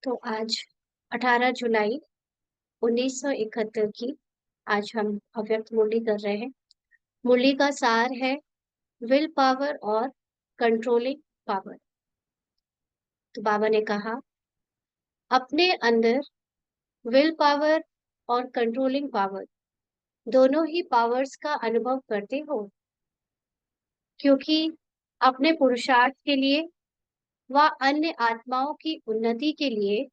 तो आज 18 जुलाई 1971 की आज हम अव्यक्त मुरली कर रहे हैं। मुरली का सार है विल पावर और कंट्रोलिंग पावर। तो बाबा ने कहा, अपने अंदर विल पावर और कंट्रोलिंग पावर दोनों ही पावर्स का अनुभव करते हो, क्योंकि अपने पुरुषार्थ के लिए व अन्य आत्माओं की उन्नति के लिए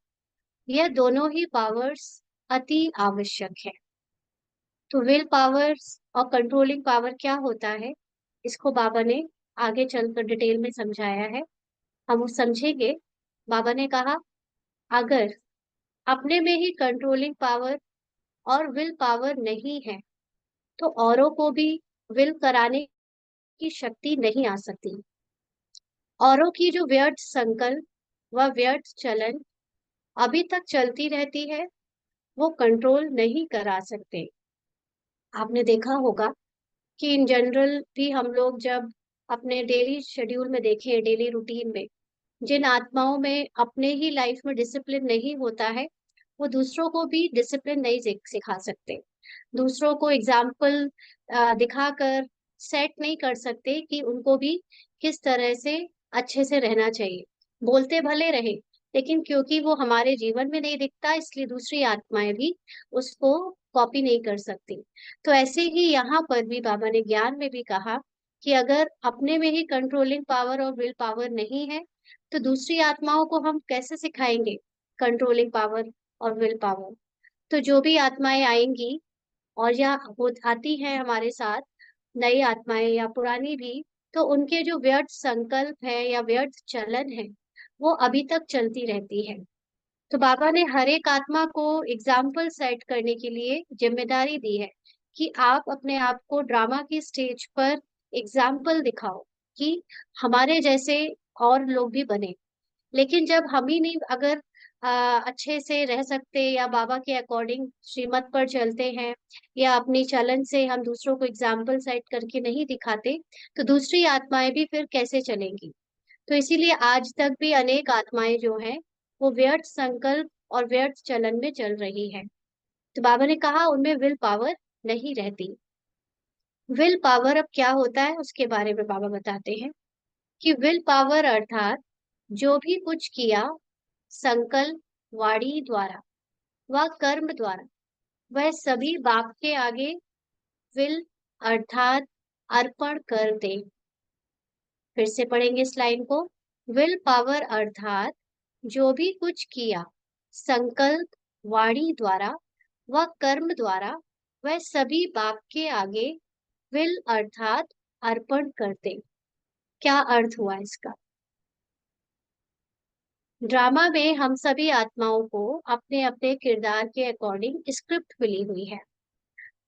यह दोनों ही पावर्स अति आवश्यक है। तो विल पावर्स और कंट्रोलिंग पावर क्या होता है, इसको बाबा ने आगे चलकर डिटेल में समझाया है। हम उस समझेंगे। बाबा ने कहा, अगर अपने में ही कंट्रोलिंग पावर और विल पावर नहीं है तो औरों को भी विल कराने की शक्ति नहीं आ सकती। औरों की जो व्यर्थ संकल्प व व्यर्थ चलन अभी तक चलती रहती है, वो कंट्रोल नहीं करा सकते। आपने देखा होगा कि इन जनरल भी हम लोग जब अपने डेली शेड्यूल में देखें, डेली रूटीन में जिन आत्माओं में अपने ही लाइफ में डिसिप्लिन नहीं होता है, वो दूसरों को भी डिसिप्लिन नहीं सिखा सकते। दूसरों को एग्जाम्पल दिखाकर सेट नहीं कर सकते कि उनको भी किस तरह से अच्छे से रहना चाहिए। बोलते भले रहे, लेकिन क्योंकि वो हमारे जीवन में नहीं दिखता, इसलिए दूसरी आत्माएं भी उसको कॉपी नहीं कर सकती। तो ऐसे ही यहाँ पर भी बाबा ने ज्ञान में भी कहा कि अगर अपने में ही कंट्रोलिंग पावर और विल पावर नहीं है, तो दूसरी आत्माओं को हम कैसे सिखाएंगे कंट्रोलिंग पावर और विल पावर। तो जो भी आत्माएं आएंगी और या वो आती हैं हमारे साथ, नई आत्माएं या पुरानी भी, तो उनके जो व्यर्थ संकल्प है या व्यर्थ चलन है, वो अभी तक चलती रहती है। तो बाबा ने हर एक आत्मा को एग्जाम्पल सेट करने के लिए जिम्मेदारी दी है कि आप अपने आप को ड्रामा की स्टेज पर एग्जाम्पल दिखाओ कि हमारे जैसे और लोग भी बने। लेकिन जब हम ही नहीं अगर अच्छे से रह सकते या बाबा के अकॉर्डिंग श्रीमत पर चलते हैं या अपनी चलन से हम दूसरों को एग्जाम्पल सेट करके नहीं दिखाते, तो दूसरी आत्माएं भी फिर कैसे चलेंगी। तो इसीलिए आज तक भी अनेक आत्माएं जो हैं वो व्यर्थ संकल्प और व्यर्थ चलन में चल रही है। तो बाबा ने कहा उनमें विल पावर नहीं रहती। विल पावर अब क्या होता है उसके बारे में बाबा बताते हैं कि विल पावर अर्थात जो भी कुछ किया संकल्प वाणी द्वारा व कर्म द्वारा, वह सभी बाप के आगे विल अर्थात अर्पण कर दे। फिर से पढ़ेंगे इस लाइन को। विल पावर अर्थात जो भी कुछ किया संकल्प वाणी द्वारा व कर्म द्वारा, वह सभी बाप के आगे विल अर्थात अर्पण कर दे। क्या अर्थ हुआ इसका। ड्रामा में हम सभी आत्माओं को अपने अपने किरदार के अकॉर्डिंग स्क्रिप्ट मिली हुई है।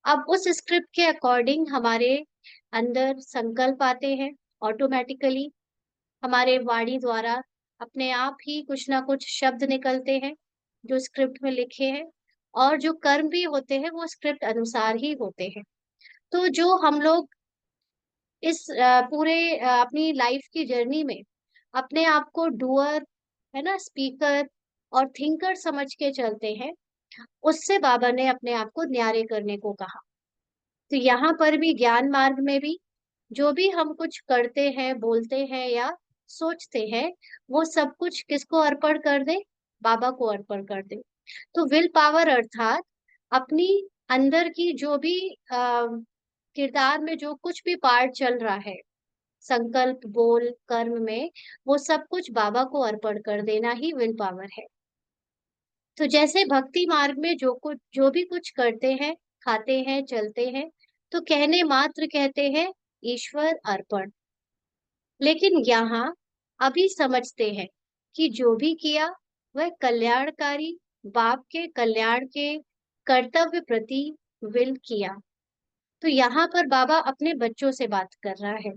अब उस स्क्रिप्ट के अकॉर्डिंग हमारे अंदर संकल्प आते हैं ऑटोमेटिकली, हमारे वाणी द्वारा अपने आप ही कुछ ना कुछ शब्द निकलते हैं जो स्क्रिप्ट में लिखे हैं, और जो कर्म भी होते हैं वो स्क्रिप्ट अनुसार ही होते हैं। तो जो हम लोग इस पूरे अपनी लाइफ की जर्नी में अपने आप को डूअर, है ना, स्पीकर और थिंकर समझ के चलते हैं, उससे बाबा ने अपने आप को न्यारे करने को कहा। तो यहाँ पर भी ज्ञान मार्ग में भी जो भी हम कुछ करते हैं, बोलते हैं या सोचते हैं, वो सब कुछ किसको अर्पण कर दे, बाबा को अर्पण कर दे। तो विल पावर अर्थात अपनी अंदर की जो भी किरदार में जो कुछ भी पार्ट चल रहा है, संकल्प बोल कर्म में, वो सब कुछ बाबा को अर्पण कर देना ही विल पावर है। तो जैसे भक्ति मार्ग में जो भी कुछ करते हैं, खाते हैं, चलते हैं, तो कहने मात्र कहते हैं ईश्वर अर्पण। लेकिन यहाँ अभी समझते हैं कि जो भी किया वह कल्याणकारी बाप के कल्याण के कर्तव्य प्रति विल किया। तो यहाँ पर बाबा अपने बच्चों से बात कर रहा है।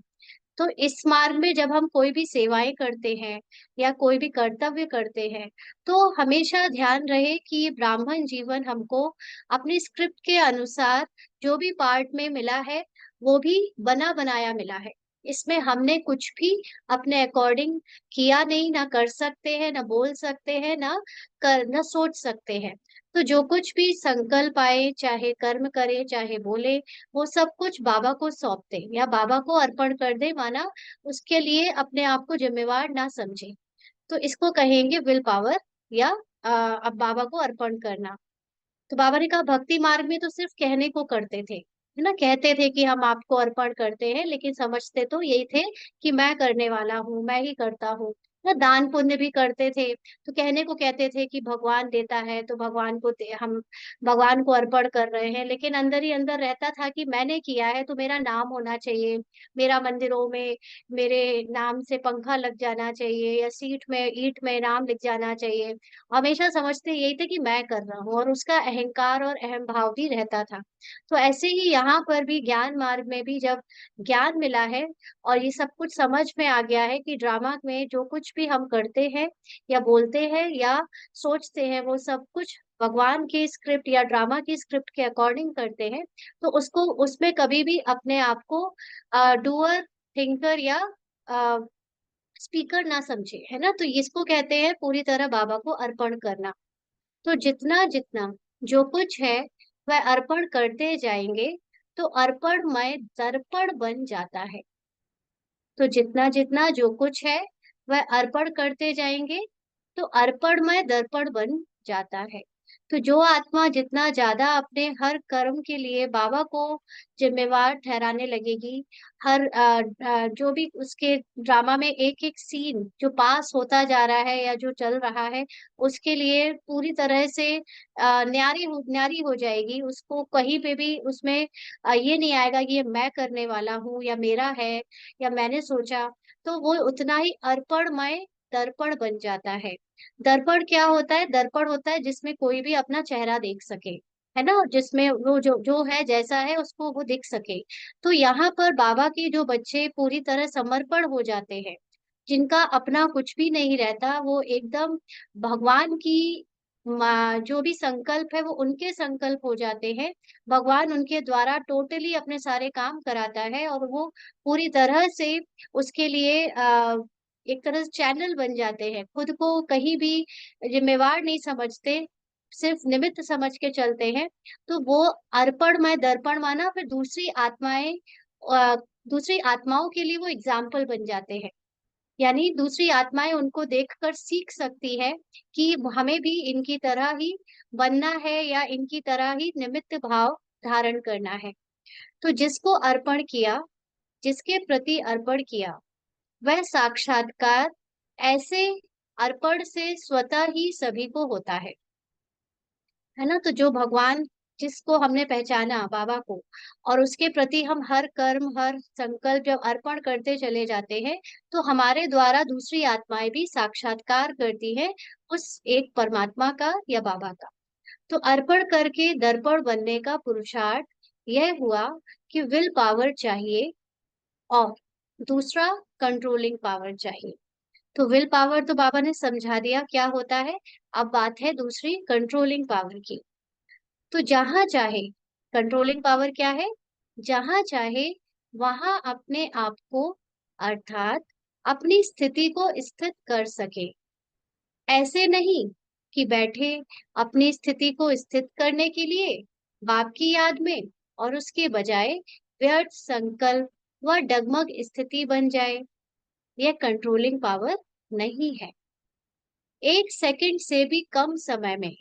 तो इस मार्ग में जब हम कोई भी सेवाएं करते हैं या कोई भी कर्तव्य करते हैं, तो हमेशा ध्यान रहे कि ये ब्राह्मण जीवन हमको अपने स्क्रिप्ट के अनुसार जो भी पार्ट में मिला है, वो भी बना बनाया मिला है। इसमें हमने कुछ भी अपने अकॉर्डिंग किया नहीं, ना कर सकते हैं, ना बोल सकते हैं, ना सोच सकते हैं। तो जो कुछ भी संकल्प आए, चाहे कर्म करे चाहे बोले, वो सब कुछ बाबा को सौंप दे या बाबा को अर्पण कर दे, माना उसके लिए अपने आप को जिम्मेवार ना समझे। तो इसको कहेंगे विल पावर, या अब बाबा को अर्पण करना। तो बाबा ने कहा भक्ति मार्ग में तो सिर्फ कहने को करते थे, है ना, कहते थे कि हम आपको अर्पण करते हैं, लेकिन समझते तो यही थे कि मैं करने वाला हूँ, मैं ही करता हूँ। ना दान पुण्य भी करते थे, तो कहने को कहते थे कि भगवान देता है तो हम भगवान को अर्पण कर रहे हैं, लेकिन अंदर ही अंदर रहता था कि मैंने किया है तो मेरा नाम होना चाहिए, मेरा मंदिरों में मेरे नाम से पंखा लग जाना चाहिए, या सीट में ईंट में नाम लिख जाना चाहिए। हमेशा समझते यही थे कि मैं कर रहा हूँ, और उसका अहंकार और अहम भाव भी रहता था। तो ऐसे ही यहाँ पर भी ज्ञान मार्ग में भी जब ज्ञान मिला है और ये सब कुछ समझ में आ गया है कि ड्रामा में जो कुछ भी हम करते हैं या बोलते हैं या सोचते हैं, वो सब कुछ भगवान की स्क्रिप्ट या ड्रामा की स्क्रिप्ट के अकॉर्डिंग करते हैं, तो उसको उसमें कभी भी अपने आप को डूअर, थिंकर या स्पीकर ना समझे, है ना। तो इसको कहते हैं पूरी तरह बाबा को अर्पण करना। तो जितना जितना जो कुछ है वह अर्पण करते जाएंगे, तो अर्पणमय दर्पण बन जाता है। तो जितना जितना जो कुछ है वह अर्पण करते जाएंगे, तो अर्पणमय दर्पण बन जाता है। तो जो आत्मा जितना ज्यादा अपने हर कर्म के लिए बाबा को जिम्मेवार ठहराने लगेगी, जो भी उसके ड्रामा में एक एक सीन जो पास होता जा रहा है या जो चल रहा है, उसके लिए पूरी तरह से न्यारी हो जाएगी। उसको कहीं पे भी उसमें ये नहीं आएगा कि ये मैं करने वाला हूँ या मेरा है या मैंने सोचा। तो वो उतना ही अर्पणमय दर्पण बन जाता है। दर्पण क्या होता है? दर्पण होता है जिसमें कोई भी अपना चेहरा देख सके, है ना, जिसमें वो जो जो है जैसा है उसको वो दिख सके। तो यहाँ पर बाबा के जो बच्चे पूरी तरह समर्पण हो जाते हैं, जिनका अपना कुछ भी नहीं रहता, वो एकदम भगवान की जो भी संकल्प है वो उनके संकल्प हो जाते हैं। भगवान उनके द्वारा टोटली अपने सारे काम कराता है, और वो पूरी तरह से उसके लिए एक तरह से चैनल बन जाते हैं। खुद को कहीं भी जिम्मेवार नहीं समझते, सिर्फ निमित्त समझ के चलते हैं। तो वो अर्पण में दर्पण माना, फिर अ, दूसरी आत्माओं के लिए वो एग्जाम्पल बन जाते हैं। यानी दूसरी आत्माएं उनको देखकर सीख सकती है कि हमें भी इनकी तरह ही बनना है या इनकी तरह ही निमित्त भाव धारण करना है। तो जिसको अर्पण किया, जिसके प्रति अर्पण किया, वह साक्षात्कार ऐसे अर्पण से स्वतः ही सभी को होता है ना। तो जो भगवान, जिसको हमने पहचाना बाबा को, और उसके प्रति हम हर कर्म हर संकल्प जब अर्पण करते चले जाते हैं, तो हमारे द्वारा दूसरी आत्माएं भी साक्षात्कार करती हैं उस एक परमात्मा का या बाबा का। तो अर्पण करके दर्पण बनने का पुरुषार्थ यह हुआ कि विल पावर चाहिए, और दूसरा कंट्रोलिंग पावर चाहिए। तो विल पावर तो बाबा ने समझा दिया क्या होता है। अब बात है दूसरी कंट्रोलिंग पावर की। तो जहां चाहे, कंट्रोलिंग पावर क्या है? जहां चाहे वहां अपने आप को, अर्थात अपनी स्थिति को स्थित कर सके। ऐसे नहीं कि बैठे अपनी स्थिति को स्थित करने के लिए बाप की याद में, और उसके बजाय व्यर्थ संकल्प व डगमग स्थिति बन जाए। यह कंट्रोलिंग पावर नहीं है। एक सेकंड से भी कम समय में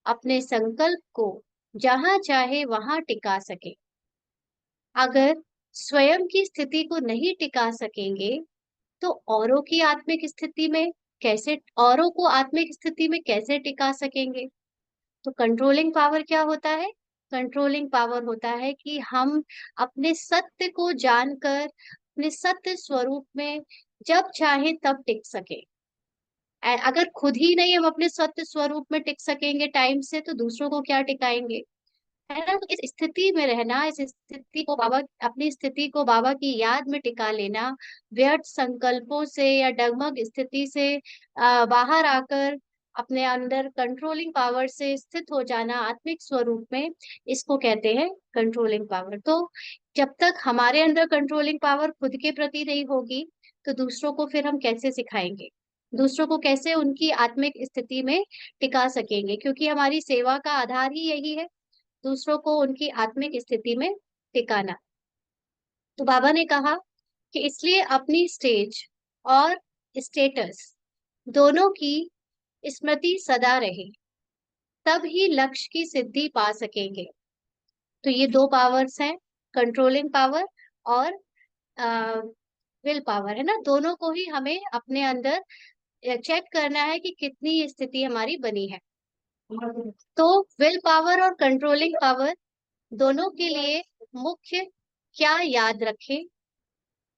अपने संकल्प को जहां चाहे वहां टिका सके। अगर स्वयं की स्थिति को नहीं टिका सकेंगे, तो औरों को आत्मिक स्थिति में कैसे टिका सकेंगे? तो कंट्रोलिंग पावर क्या होता है? कंट्रोलिंग पावर होता है कि हम अपने सत्य को जानकर अपने सत्य स्वरूप में जब चाहे तब टिक सके। अगर खुद ही नहीं हम अपने सत्य स्वरूप में टिक सकेंगे टाइम से, तो दूसरों को क्या टिकाएंगे? है ना। तो इस स्थिति में रहना, इस स्थिति को बाबा अपनी स्थिति को बाबा की याद में टिका लेना, व्यर्थ संकल्पों से या डगमग स्थिति से बाहर आकर अपने अंदर कंट्रोलिंग पावर से स्थित हो जाना आत्मिक स्वरूप में, इसको कहते हैं कंट्रोलिंग पावर। तो जब तक हमारे अंदर कंट्रोलिंग पावर खुद के प्रति नहीं होगी, तो दूसरों को फिर हम कैसे सिखाएंगे, दूसरों को कैसे उनकी आत्मिक स्थिति में टिका सकेंगे, क्योंकि हमारी सेवा का आधार ही यही है, दूसरों को उनकी आत्मिक स्थिति में टिकाना। तो बाबा ने कहा कि इसलिए अपनी स्टेज और स्टेटस दोनों की स्मृति सदा रहे, तब ही लक्ष्य की सिद्धि पा सकेंगे। तो ये दो पावर्स हैं, कंट्रोलिंग पावर और विल पावर, है ना। दोनों को ही हमें अपने अंदर चेक करना है कि कितनी स्थिति हमारी बनी है। तो विल पावर और कंट्रोलिंग पावर दोनों के लिए मुख्य क्या याद रखें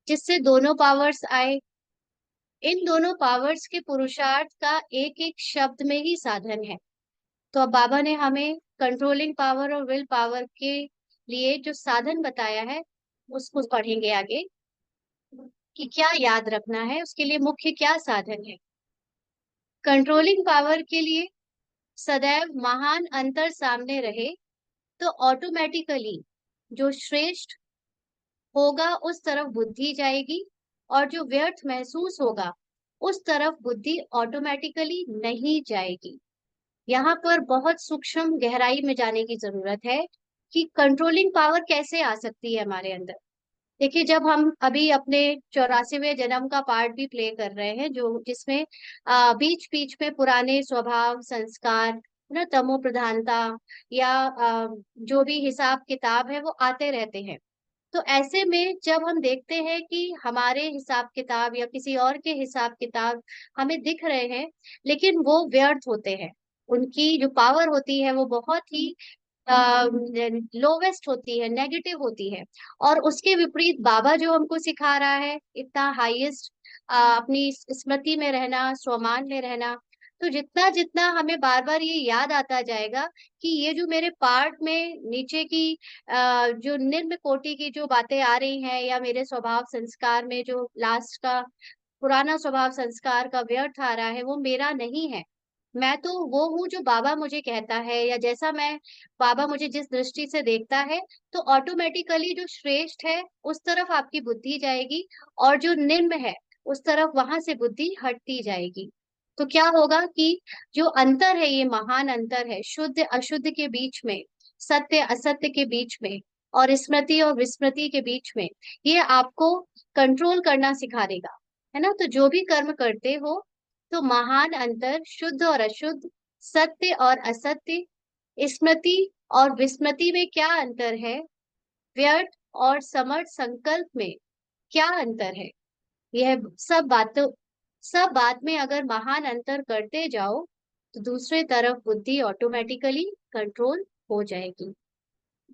जिससे दोनों पावर्स आए। इन दोनों पावर्स के पुरुषार्थ का एक एक शब्द में ही साधन है। तो अब बाबा ने हमें कंट्रोलिंग पावर और विल पावर के लिए जो साधन बताया है उसको पढ़ेंगे आगे, कि क्या याद रखना है, उसके लिए मुख्य क्या साधन है। कंट्रोलिंग पावर के लिए सदैव महान अंतर सामने रहे, तो ऑटोमेटिकली जो श्रेष्ठ होगा उस तरफ बुद्धि जाएगी, और जो व्यर्थ महसूस होगा उस तरफ बुद्धि ऑटोमेटिकली नहीं जाएगी। यहाँ पर बहुत सूक्ष्म गहराई में जाने की जरूरत है कि कंट्रोलिंग पावर कैसे आ सकती है हमारे अंदर। देखिए, जब हम अभी अपने 84वें जन्म का पार्ट भी प्ले कर रहे हैं, जो जिसमें बीच बीच में पुराने स्वभाव संस्कार, है ना, तमो प्रधानता या जो भी हिसाब किताब है वो आते रहते हैं। तो ऐसे में जब हम देखते हैं कि हमारे हिसाब किताब या किसी और के हिसाब किताब हमें दिख रहे हैं, लेकिन वो व्यर्थ होते हैं, उनकी जो पावर होती है वो बहुत ही लोवेस्ट होती है, नेगेटिव होती है। और उसके विपरीत बाबा जो हमको सिखा रहा है इतना हाईएस्ट अपनी स्मृति में रहना, स्वमान में रहना, तो जितना जितना हमें बार बार ये याद आता जाएगा कि ये जो मेरे पार्ट में नीचे की जो निम्न कोटि की जो बातें आ रही हैं, या मेरे स्वभाव संस्कार में जो लास्ट का पुराना स्वभाव संस्कार का व्यर्थ आ रहा है, वो मेरा नहीं है। मैं तो वो हूँ जो बाबा मुझे कहता है, या जैसा मैं, बाबा मुझे जिस दृष्टि से देखता है, तो ऑटोमेटिकली जो श्रेष्ठ है उस तरफ आपकी बुद्धि जाएगी, और जो निम्न है उस तरफ वहां से बुद्धि हटती जाएगी। तो क्या होगा कि जो अंतर है, ये महान अंतर है शुद्ध अशुद्ध के बीच में, सत्य असत्य के बीच में, और स्मृति और विस्मृति के बीच में, ये आपको कंट्रोल करना सिखा देगा, है ना। तो जो भी कर्म करते हो, तो महान अंतर शुद्ध और अशुद्ध, सत्य और असत्य, स्मृति और विस्मृति में क्या अंतर है, व्यर्थ और समर्थ संकल्प में क्या अंतर है, यह सब बात में अगर महान अंतर करते जाओ, तो दूसरे तरफ बुद्धि ऑटोमेटिकली कंट्रोल हो जाएगी।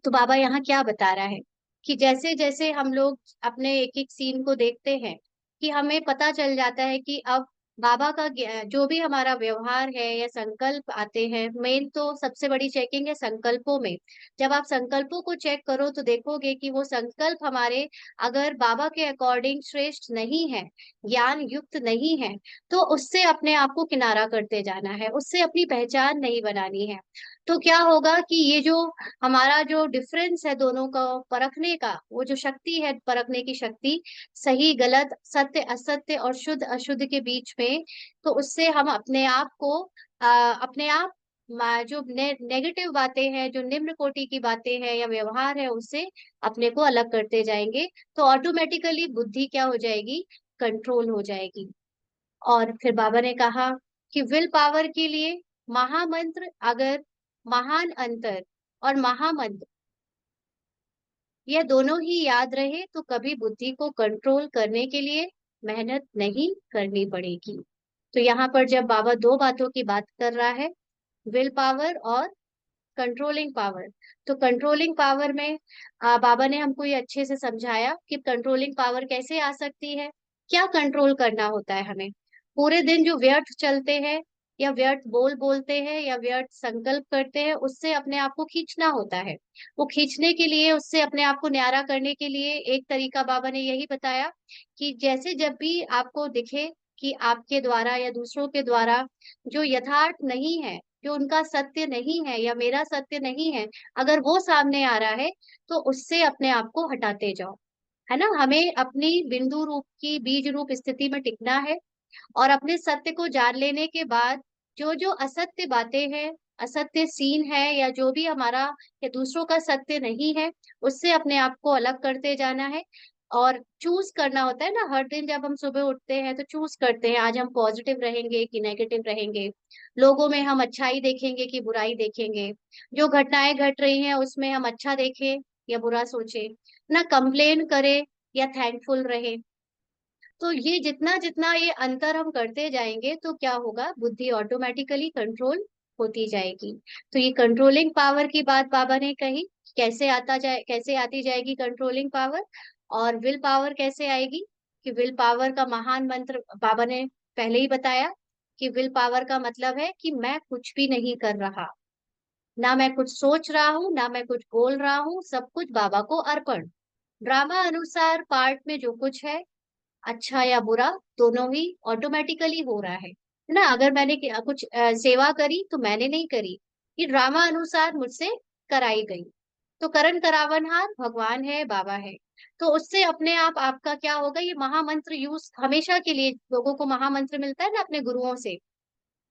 तो बाबा यहाँ क्या बता रहा है कि जैसे जैसे हम लोग अपने एक एक सीन को देखते हैं, कि हमें पता चल जाता है कि अब बाबा का जो भी हमारा व्यवहार है या संकल्प आते हैं, मेन तो सबसे बड़ी चेकिंग है संकल्पों में। जब आप संकल्पों को चेक करो तो देखोगे कि वो संकल्प हमारे अगर बाबा के अकॉर्डिंग श्रेष्ठ नहीं है, ज्ञान युक्त नहीं है, तो उससे अपने आप को किनारा करते जाना है, उससे अपनी पहचान नहीं बनानी है। तो क्या होगा कि ये जो हमारा जो डिफरेंस है दोनों का परखने का, वो जो शक्ति है परखने की शक्ति, सही गलत, सत्य असत्य और शुद्ध अशुद्ध के बीच में, तो उससे हम अपने आप को अपने आप जो नेगेटिव बातें हैं, जो निम्न कोटि की बातें हैं या व्यवहार है, उससे अपने को अलग करते जाएंगे। तो ऑटोमेटिकली बुद्धि क्या हो जाएगी, कंट्रोल हो जाएगी। और फिर बाबा ने कहा कि विल पावर के लिए महामंत्र, अगर महान अंतर और महामंत्र यह दोनों ही याद रहे, तो कभी बुद्धि को कंट्रोल करने के लिए मेहनत नहीं करनी पड़ेगी। तो यहाँ पर जब बाबा दो बातों की बात कर रहा है, विल पावर और कंट्रोलिंग पावर, तो कंट्रोलिंग पावर में बाबा ने हमको ये अच्छे से समझाया कि कंट्रोलिंग पावर कैसे आ सकती है। क्या कंट्रोल करना होता है हमें, पूरे दिन जो व्यर्थ चलते हैं, या व्यर्थ बोल बोलते हैं, या व्यर्थ संकल्प करते हैं, उससे अपने आप को खींचना होता है। वो खींचने के लिए, उससे अपने आप को न्यारा करने के लिए एक तरीका बाबा ने यही बताया कि जैसे जब भी आपको दिखे कि आपके द्वारा या दूसरों के द्वारा जो यथार्थ नहीं है, जो उनका सत्य नहीं है या मेरा सत्य नहीं है, अगर वो सामने आ रहा है तो उससे अपने आप को हटाते जाओ। है ना, हमें अपनी बिंदु रूप की बीज रूप स्थिति में टिकना है। और अपने सत्य को जान लेने के बाद जो जो असत्य बातें हैं, असत्य सीन है, या जो भी हमारा या दूसरों का सत्य नहीं है, उससे अपने आप को अलग करते जाना है। और चूज करना होता है ना, हर दिन जब हम सुबह उठते हैं तो चूज करते हैं आज हम पॉजिटिव रहेंगे कि नेगेटिव रहेंगे, लोगों में हम अच्छाई देखेंगे कि बुराई देखेंगे, जो घटनाएं घट रही हैं उसमें हम अच्छा देखें या बुरा सोचें, ना कंप्लेन करें या थैंकफुल रहे। तो ये जितना जितना ये अंतर हम करते जाएंगे तो क्या होगा, बुद्धि ऑटोमेटिकली कंट्रोल होती जाएगी। तो ये कंट्रोलिंग पावर की बात बाबा ने कही, कैसे आती जाएगी कंट्रोलिंग पावर, और विल पावर कैसे आएगी। कि विल पावर का महान मंत्र बाबा ने पहले ही बताया कि विल पावर का मतलब है कि मैं कुछ भी नहीं कर रहा, ना मैं कुछ सोच रहा हूँ, ना मैं कुछ बोल रहा हूँ, सब कुछ बाबा को अर्पण। ड्रामा अनुसार पार्ट में जो कुछ है, अच्छा या बुरा, दोनों ही ऑटोमेटिकली हो रहा है ना। अगर मैंने कुछ सेवा करी तो मैंने नहीं करी, ये ड्रामा अनुसार मुझसे कराई गई। तो करण करावनहार भगवान है, बाबा है। तो उससे अपने आप आपका क्या होगा, ये महामंत्र यूज हमेशा के लिए, लोगों को महामंत्र मिलता है ना अपने गुरुओं से,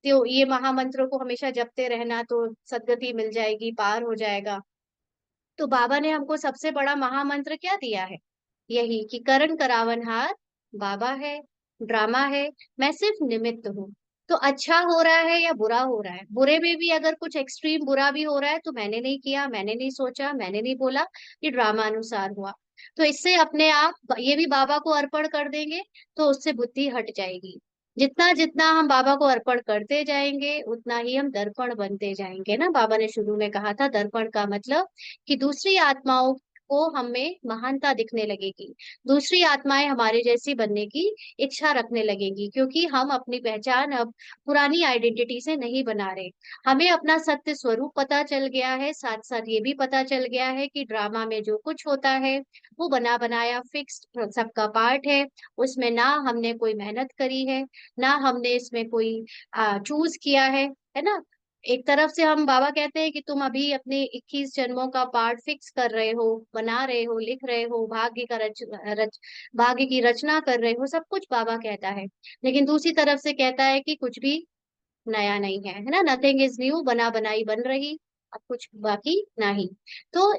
तो ये महामंत्रों को हमेशा जपते रहना तो सदगति मिल जाएगी, पार हो जाएगा। तो बाबा ने हमको सबसे बड़ा महामंत्र क्या दिया है, यही कि करण करावनहार बाबा है, ड्रामा है, मैं सिर्फ निमित्त हूँ। तो अच्छा हो रहा है या बुरा हो रहा है, बुरे में भी अगर कुछ एक्सट्रीम बुरा भी हो रहा है तो मैंने नहीं किया, मैंने नहीं सोचा, मैंने नहीं बोला, ये ड्रामा अनुसार हुआ। तो इससे अपने आप ये भी बाबा को अर्पण कर देंगे तो उससे बुद्धि हट जाएगी। जितना जितना हम बाबा को अर्पण करते जाएंगे उतना ही हम दर्पण बनते जाएंगे ना। बाबा ने शुरू में कहा था दर्पण का मतलब कि दूसरी आत्माओं को हमें महानता दिखने लगेगी, दूसरी आत्माएं हमारे जैसी बनने की इच्छा रखने लगेंगी, क्योंकि हम अपनी पहचान अब पुरानी आइडेंटिटी से नहीं बना रहे। हमें अपना सत्य स्वरूप पता चल गया है, साथ साथ ये भी पता चल गया है कि ड्रामा में जो कुछ होता है वो बना बनाया फिक्स्ड सबका पार्ट है, उसमें ना हमने कोई मेहनत करी है, ना हमने इसमें कोई चूज किया है ना। एक तरफ से हम बाबा कहते हैं कि तुम अभी अपने 21 जन्मों का पार्ट फिक्स कर रहे हो, बना रहे हो, लिख रहे हो, भाग्य का भाग्य की रचना कर रहे हो, सब कुछ बाबा कहता है। लेकिन दूसरी तरफ से कहता है कि कुछ भी नया नहीं है ना, नथिंग इज न्यू, बना बनाई बन रही, अब कुछ बाकी नहीं। तो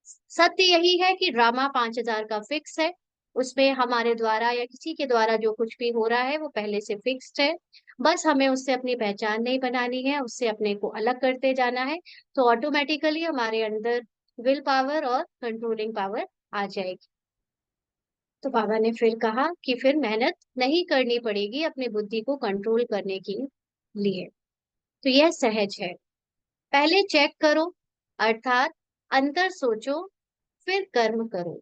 सत्य यही है कि ड्रामा 5,000 का फिक्स है, उसमें हमारे द्वारा या किसी के द्वारा जो कुछ भी हो रहा है वो पहले से फिक्स्ड है। बस हमें उससे अपनी पहचान नहीं बनानी है, उससे अपने को अलग करते जाना है। तो ऑटोमेटिकली हमारे अंदर विल पावर और कंट्रोलिंग पावर आ जाएगी। तो बाबा ने फिर कहा कि फिर मेहनत नहीं करनी पड़ेगी अपनी बुद्धि को कंट्रोल करने के लिए, तो यह सहज है। पहले चेक करो, अर्थात अंतर सोचो, फिर कर्म करो।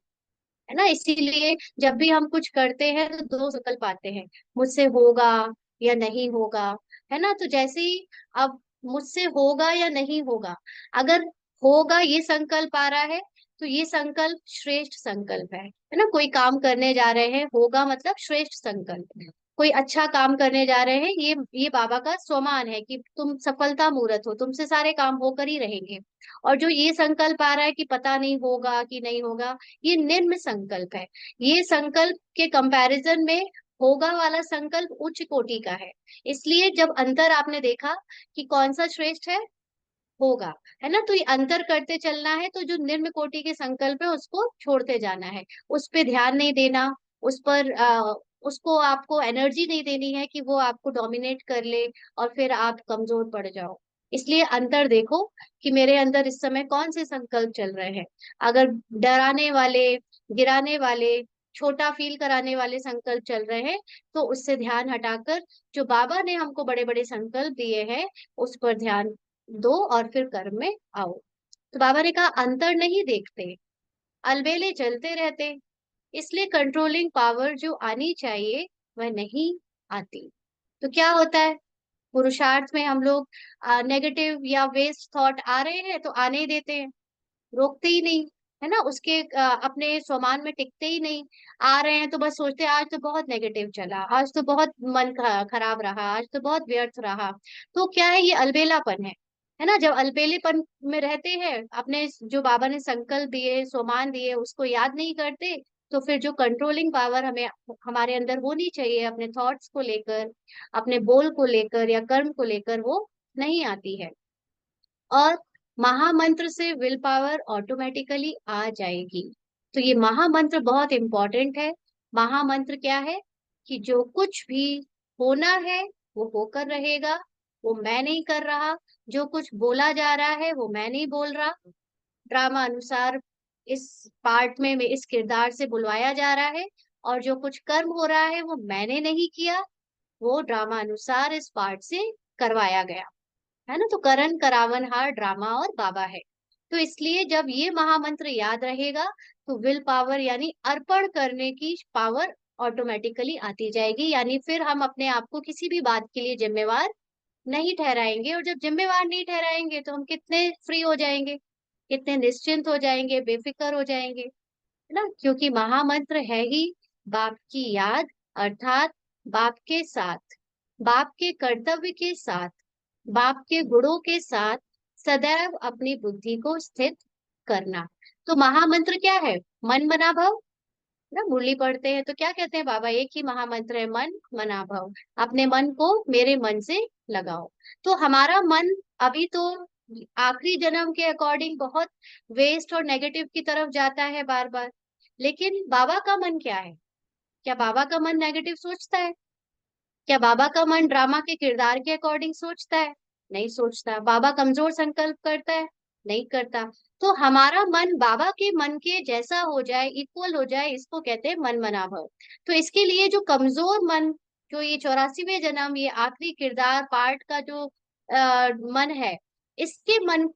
है ना, इसीलिए जब भी हम कुछ करते हैं तो दो संकल्प आते हैं, मुझसे होगा या नहीं होगा। है ना, तो जैसे ही अब मुझसे होगा या नहीं होगा, अगर होगा ये संकल्प आ रहा है तो ये संकल्प श्रेष्ठ संकल्प है ना। कोई काम करने जा रहे हैं, होगा मतलब श्रेष्ठ संकल्प है। कोई अच्छा काम करने जा रहे हैं, ये बाबा का स्वमान है कि तुम सफलता मूर्त हो, तुमसे सारे काम होकर ही रहेंगे। और जो ये संकल्प आ रहा है कि पता नहीं होगा कि नहीं होगा, ये निम्न संकल्प है। ये संकल्प के कंपैरिजन में होगा वाला संकल्प उच्च कोटि का है। इसलिए जब अंतर आपने देखा कि कौन सा श्रेष्ठ है, होगा, है ना, तो ये अंतर करते चलना है। तो जो निम्न कोटि के संकल्प है उसको छोड़ते जाना है, उस पे ध्यान नहीं देना, उस पर उसको आपको एनर्जी नहीं देनी है कि वो आपको डोमिनेट कर ले और फिर आप कमजोर पड़ जाओ। इसलिए अंतर देखो कि मेरे अंदर इस समय कौन से संकल्प चल रहे हैं। अगर डराने वाले, गिराने वाले, छोटा फील कराने वाले संकल्प चल रहे हैं तो उससे ध्यान हटाकर जो बाबा ने हमको बड़े बड़े संकल्प दिए हैं उस पर ध्यान दो और फिर कर्म में आओ। तो बाबा ने कहा अंतर नहीं देखते, अलबेले चलते रहते, इसलिए कंट्रोलिंग पावर जो आनी चाहिए वह नहीं आती। तो क्या होता है, पुरुषार्थ में हम लोग नेगेटिव या वेस्ट थॉट आ रहे हैं तो आने ही देते हैं, रोकते ही नहीं। है ना, उसके अपने स्वमान में टिकते ही नहीं। आ रहे हैं तो बस सोचते हैं आज तो बहुत नेगेटिव चला, आज तो बहुत मन खराब रहा, आज तो बहुत व्यर्थ रहा। तो क्या है, ये अलबेलापन है ना। जब अलबेलेपन में रहते हैं, अपने जो बाबा ने संकल्प दिए, स्वमान दिए, उसको याद नहीं करते, तो फिर जो कंट्रोलिंग पावर हमें हमारे अंदर होनी चाहिए अपने थॉट्स को लेकर, अपने बोल को लेकर या कर्म को लेकर, वो नहीं आती है। और महामंत्र से विल पावर ऑटोमेटिकली आ जाएगी। तो ये महामंत्र बहुत इंपॉर्टेंट है। महामंत्र क्या है कि जो कुछ भी होना है वो होकर रहेगा, वो मैं नहीं कर रहा। जो कुछ बोला जा रहा है वो मैं नहीं बोल रहा। ड्रामा अनुसार इस पार्ट में मैं इस किरदार से बुलवाया जा रहा है, और जो कुछ कर्म हो रहा है वो मैंने नहीं किया, वो ड्रामा अनुसार इस पार्ट से करवाया गया, है ना। तो करण करावन हार ड्रामा और बाबा है। तो इसलिए जब ये महामंत्र याद रहेगा, तो विल पावर यानी अर्पण करने की पावर ऑटोमेटिकली आती जाएगी। यानी फिर हम अपने आप को किसी भी बात के लिए जिम्मेवार नहीं ठहराएंगे, और जब जिम्मेवार नहीं ठहराएंगे तो हम कितने फ्री हो जाएंगे, कितने निश्चिंत हो जाएंगे, बेफिक्र हो जाएंगे, है ना। क्योंकि महामंत्र है ही बाप की याद, अर्थात बाप के साथ, बाप के कर्तव्य के साथ, बाप के गुणों के साथ सदैव अपनी बुद्धि को स्थित करना। तो महामंत्र क्या है? मन मना भव ना। मुरली पढ़ते हैं तो क्या कहते हैं बाबा? एक ही महामंत्र है, मन मना भव। अपने मन को मेरे मन से लगाओ। तो हमारा मन अभी तो आखिरी जन्म के अकॉर्डिंग बहुत वेस्ट और नेगेटिव की तरफ जाता है बार बार। लेकिन बाबा का मन क्या है? क्या बाबा का मन नेगेटिव सोचता है? क्या बाबा का मन ड्रामा के किरदार के अकॉर्डिंग सोचता है? नहीं सोचता। बाबा कमजोर संकल्प करता है? नहीं करता। तो हमारा मन बाबा के मन के जैसा हो जाए, इक्वल हो जाए, इसको कहते हैं मन मना भव। तो इसके लिए जो कमजोर मन, जो ये 84वें जन्म, ये आखिरी किरदार पार्ट का जो मन है, इसके मन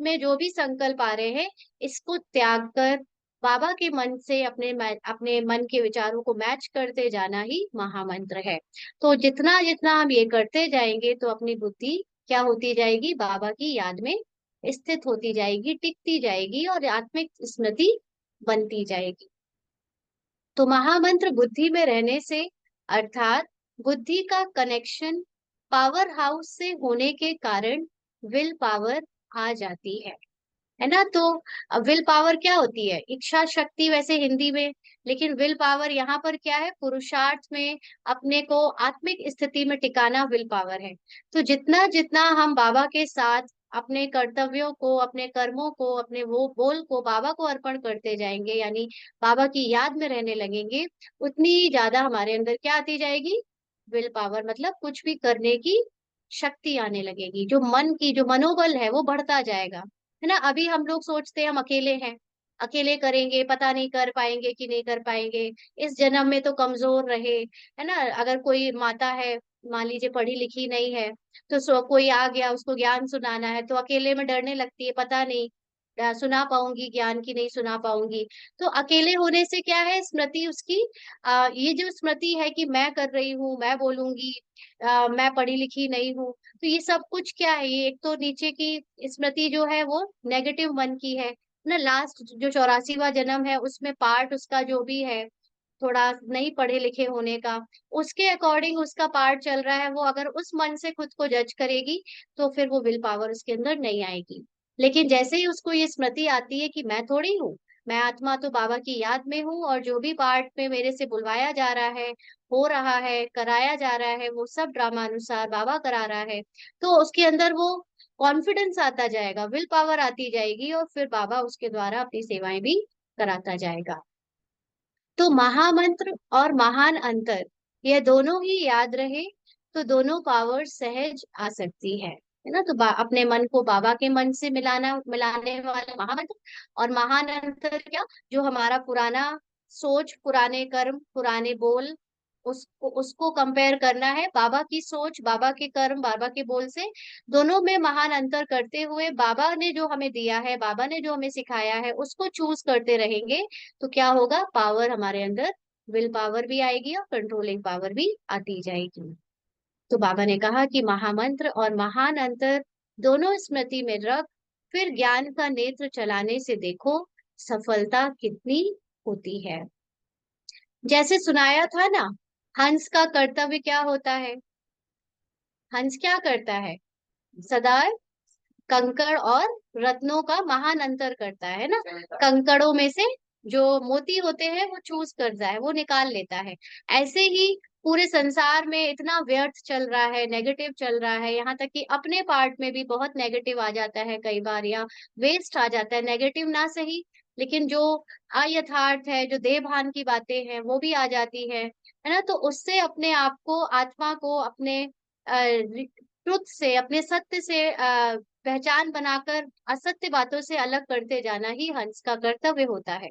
में जो भी संकल्प आ रहे हैं, इसको त्याग कर बाबा के मन से अपने मन के विचारों को मैच करते जाना ही महामंत्र है। तो जितना जितना हम ये करते जाएंगे, तो अपनी बुद्धि क्या होती जाएगी? बाबा की याद में स्थित होती जाएगी, टिकती जाएगी, और आत्मिक स्मृति बनती जाएगी। तो महामंत्र बुद्धि में रहने से, अर्थात बुद्धि का कनेक्शन पावर हाउस से होने के कारण विल पावर आ जाती है ना। तो विल पावर क्या होती है? इच्छा शक्ति वैसे हिंदी में, लेकिन विल पावर यहाँ पर क्या है? पुरुषार्थ में अपने को आत्मिक स्थिति में टिकाना विल पावर है। तो जितना जितना हम बाबा के साथ अपने कर्तव्यों को, अपने कर्मों को, अपने वो बोल को बाबा को अर्पण करते जाएंगे, यानी बाबा की याद में रहने लगेंगे, उतनी ही ज्यादा हमारे अंदर क्या आती जाएगी? विल पावर, मतलब कुछ भी करने की शक्ति आने लगेगी। जो मन की जो मनोबल है वो बढ़ता जाएगा, है ना। अभी हम लोग सोचते हैं हम अकेले हैं, अकेले करेंगे, पता नहीं कर पाएंगे कि नहीं कर पाएंगे, इस जन्म में तो कमजोर रहे, है ना। अगर कोई माता है, मान लीजिए पढ़ी लिखी नहीं है, तो कोई आ गया उसको ज्ञान सुनाना है, तो अकेले में डरने लगती है, पता नहीं सुना पाऊंगी ज्ञान की नहीं सुना पाऊंगी। तो अकेले होने से क्या है? स्मृति उसकी ये जो स्मृति है कि मैं कर रही हूँ, मैं बोलूंगी, मैं पढ़ी लिखी नहीं हूँ, तो ये सब कुछ क्या है? ये एक तो नीचे की स्मृति जो है वो नेगेटिव मन की है ना। लास्ट जो 84वां जन्म है, उसमें पार्ट उसका जो भी है, थोड़ा नहीं पढ़े लिखे होने का, उसके अकॉर्डिंग उसका पार्ट चल रहा है। वो अगर उस मन से खुद को जज करेगी, तो फिर वो विल पावर उसके अंदर नहीं आएगी। लेकिन जैसे ही उसको ये स्मृति आती है कि मैं थोड़ी हूँ, मैं आत्मा तो बाबा की याद में हूँ, और जो भी पार्ट में मेरे से बुलवाया जा रहा है, हो रहा है, कराया जा रहा है, वो सब ड्रामा अनुसार बाबा करा रहा है, तो उसके अंदर वो कॉन्फिडेंस आता जाएगा, विल पावर आती जाएगी, और फिर बाबा उसके द्वारा अपनी सेवाएं भी कराता जाएगा। तो महामंत्र और महान अंतर, यह दोनों ही याद रहे, तो दोनों पावर सहज आ सकती है ना। तो अपने मन को बाबा के मन से मिलाने वाला महामंत्र, और महान अंतर क्या? जो हमारा पुराना सोच, पुराने कर्म, पुराने बोल, उसको उसको कंपेयर करना है बाबा की सोच, बाबा के कर्म, बाबा के बोल से। दोनों में महान अंतर करते हुए बाबा ने जो हमें दिया है, बाबा ने जो हमें सिखाया है, उसको चूज करते रहेंगे, तो क्या होगा? पावर हमारे अंदर, विल पावर भी आएगी और कंट्रोलिंग पावर भी आती जाएगी। तो बाबा ने कहा कि महामंत्र और महान अंतर दोनों स्मृति में रख, फिर ज्ञान का नेत्र चलाने से देखो, सफलता कितनी होती है। जैसे सुनाया था ना, हंस का कर्तव्य क्या होता है? हंस क्या करता है? सदा कंकड़ और रत्नों का महान अंतर करता है ना। कंकड़ों में से जो मोती होते हैं वो चूज करता है, वो निकाल लेता है। ऐसे ही पूरे संसार में इतना व्यर्थ चल रहा है, नेगेटिव चल रहा है, यहाँ तक कि अपने पार्ट में भी बहुत नेगेटिव आ जाता है कई बार, या वेस्ट आ जाता है, नेगेटिव ना सही लेकिन जो अयथार्थ है, जो देह भान की बातें हैं वो भी आ जाती है ना। तो उससे अपने आप को, आत्मा को अपने ट्रुथ से, अपने सत्य से पहचान बनाकर असत्य बातों से अलग करते जाना ही हंस का कर्तव्य होता है।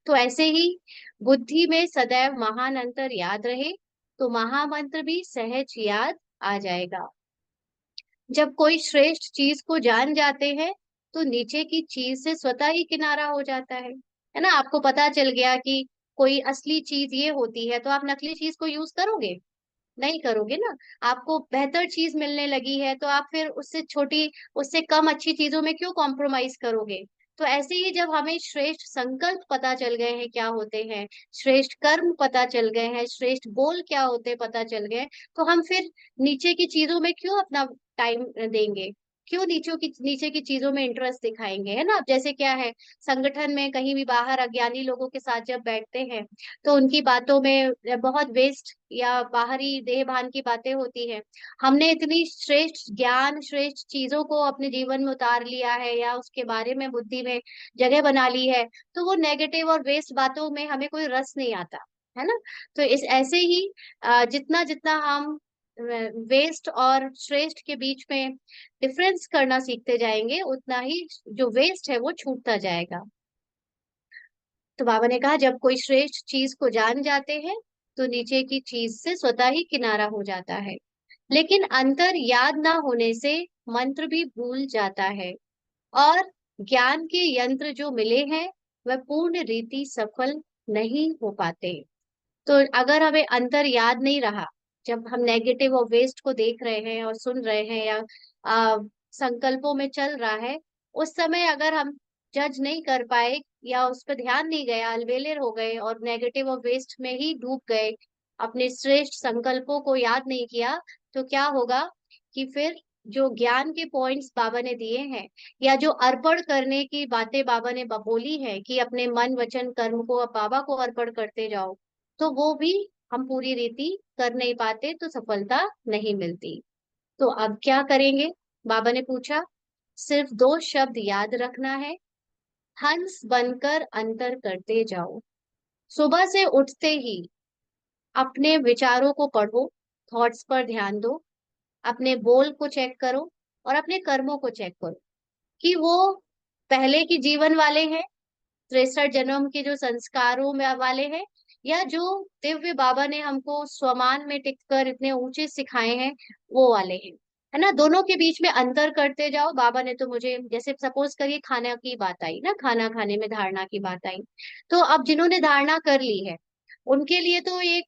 तो ऐसे ही बुद्धि में सदैव महान अंतर याद रहे तो महामंत्र भी सहज याद आ जाएगा। जब कोई श्रेष्ठ चीज को जान जाते हैं तो नीचे की चीज से स्वतः ही किनारा हो जाता है ना। आपको पता चल गया कि कोई असली चीज ये होती है तो आप नकली चीज को यूज करोगे? नहीं करोगे ना। आपको बेहतर चीज मिलने लगी है तो आप फिर उससे छोटी, उससे कम अच्छी चीजों में क्यों कॉम्प्रोमाइज करोगे? तो ऐसे ही जब हमें श्रेष्ठ संकल्प पता चल गए हैं क्या होते हैं, श्रेष्ठ कर्म पता चल गए हैं, श्रेष्ठ बोल क्या होते हैं पता चल गए, तो हम फिर नीचे की चीजों में क्यों अपना टाइम देंगे? क्यों नीचे की चीजों में इंटरेस्ट दिखाएंगे, है ना। अब जैसे क्या है, संगठन में कहीं भी बाहर अज्ञानी लोगों के साथ जब बैठते हैं तो उनकी बातों में बहुत वेस्ट या बाहरी देह भान की बातें होती है। हमने इतनी श्रेष्ठ ज्ञान, श्रेष्ठ चीजों को अपने जीवन में उतार लिया है या उसके बारे में बुद्धि में जगह बना ली है, तो वो नेगेटिव और वेस्ट बातों में हमें कोई रस नहीं आता, है ना। तो इस ऐसे ही जितना जितना हम वेस्ट और श्रेष्ठ के बीच में डिफरेंस करना सीखते जाएंगे उतना ही जो वेस्ट है वो छूटता जाएगा। तो बाबा ने कहा जब कोई श्रेष्ठ चीज को जान जाते हैं तो नीचे की चीज से स्वतः ही किनारा हो जाता है। लेकिन अंतर याद ना होने से मंत्र भी भूल जाता है और ज्ञान के यंत्र जो मिले हैं वह पूर्ण रीति सफल नहीं हो पाते। तो अगर हमें अंतर याद नहीं रहा, जब हम नेगेटिव और वेस्ट को देख रहे हैं और सुन रहे हैं या आ, संकल्पों में चल रहा है, उस समय अगर हम जज नहीं कर पाए या उस पर ध्यान नहीं गया, अलवेले हो गए और नेगेटिव और वेस्ट में ही डूब गए, अपने श्रेष्ठ संकल्पों को याद नहीं किया, तो क्या होगा कि फिर जो ज्ञान के पॉइंट्स बाबा ने दिए हैं या जो अर्पण करने की बातें बाबा ने बोली है कि अपने मन वचन कर्म को अब बाबा को अर्पण करते जाओ, तो वो भी हम पूरी रीति कर नहीं पाते, तो सफलता नहीं मिलती। तो अब क्या करेंगे? बाबा ने पूछा। सिर्फ दो शब्द याद रखना है, हंस बनकर अंतर करते जाओ। सुबह से उठते ही अपने विचारों को पढ़ो, थॉट्स पर ध्यान दो, अपने बोल को चेक करो और अपने कर्मों को चेक करो कि वो पहले की जीवन वाले हैं, 63 जन्म के जो संस्कारों में वाले हैं, या जो दिव्य बाबा ने हमको स्वमान में टिककर इतने ऊंचे सिखाए हैं वो वाले हैं, है ना। दोनों के बीच में अंतर करते जाओ। बाबा ने तो मुझे, जैसे सपोज करिए खाना की बात आई ना, खाना खाने में धारणा की बात आई, तो अब जिन्होंने धारणा कर ली है उनके लिए तो एक